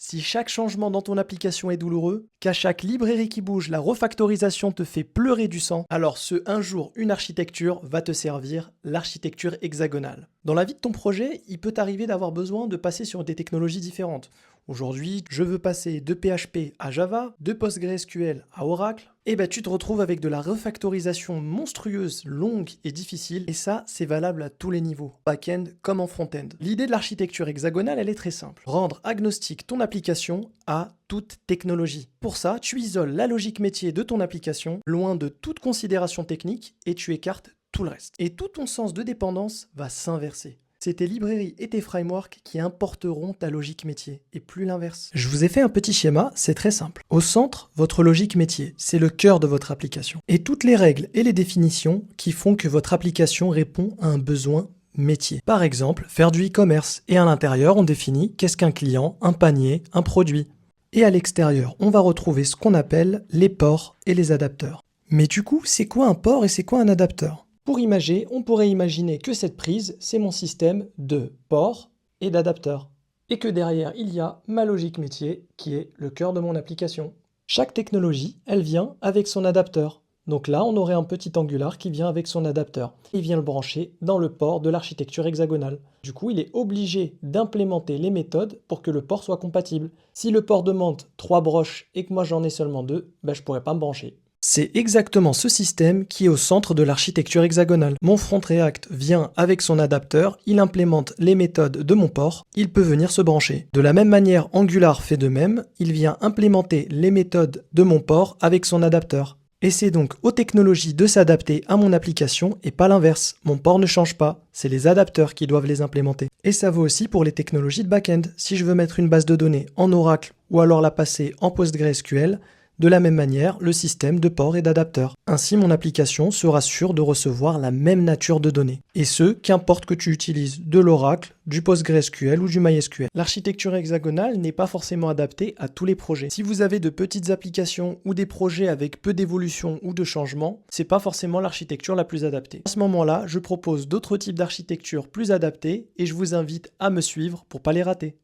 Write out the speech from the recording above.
Si chaque changement dans ton application est douloureux, qu'à chaque librairie qui bouge, la refactorisation te fait pleurer du sang, alors un jour, une architecture va te servir, l'architecture hexagonale. Dans la vie de ton projet, il peut t'arriver d'avoir besoin de passer sur des technologies différentes. Aujourd'hui, je veux passer de PHP à Java, de PostgreSQL à Oracle. Et tu te retrouves avec de la refactorisation monstrueuse, longue et difficile. Et ça, c'est valable à tous les niveaux, back-end comme en front-end. L'idée de l'architecture hexagonale, elle est très simple. Rendre agnostique ton application à toute technologie. Pour ça, tu isoles la logique métier de ton application, loin de toute considération technique, et tu écartes tout le reste. Et tout ton sens de dépendance va s'inverser. C'est tes librairies et tes frameworks qui importeront ta logique métier, et plus l'inverse. Je vous ai fait un petit schéma, c'est très simple. Au centre, votre logique métier, c'est le cœur de votre application. Et toutes les règles et les définitions qui font que votre application répond à un besoin métier. Par exemple, faire du e-commerce. Et à l'intérieur, on définit qu'est-ce qu'un client, un panier, un produit. Et à l'extérieur, on va retrouver ce qu'on appelle les ports et les adapteurs. Mais du coup, c'est quoi un port et c'est quoi un adapteur ? Pour imager, on pourrait imaginer que cette prise, c'est mon système de ports et d'adapteurs. Et que derrière, il y a ma logique métier qui est le cœur de mon application. Chaque technologie, elle vient avec son adapteur. Donc là, on aurait un petit Angular qui vient avec son adapteur. Il vient le brancher dans le port de l'architecture hexagonale. Du coup, il est obligé d'implémenter les méthodes pour que le port soit compatible. Si le port demande 3 broches et que moi j'en ai seulement 2, je ne pourrais pas me brancher. C'est exactement ce système qui est au centre de l'architecture hexagonale. Mon front React vient avec son adapteur, il implémente les méthodes de mon port, il peut venir se brancher. De la même manière, Angular fait de même, il vient implémenter les méthodes de mon port avec son adapteur. Et c'est donc aux technologies de s'adapter à mon application et pas l'inverse. Mon port ne change pas, c'est les adapteurs qui doivent les implémenter. Et ça vaut aussi pour les technologies de back-end. Si je veux mettre une base de données en Oracle ou alors la passer en PostgreSQL, de la même manière, le système de port et d'adapteur. Ainsi, mon application sera sûre de recevoir la même nature de données. Et ce, qu'importe que tu utilises de l'Oracle, du PostgreSQL ou du MySQL. L'architecture hexagonale n'est pas forcément adaptée à tous les projets. Si vous avez de petites applications ou des projets avec peu d'évolution ou de changement, c'est pas forcément l'architecture la plus adaptée. À ce moment-là, je propose d'autres types d'architecture plus adaptées et je vous invite à me suivre pour pas les rater.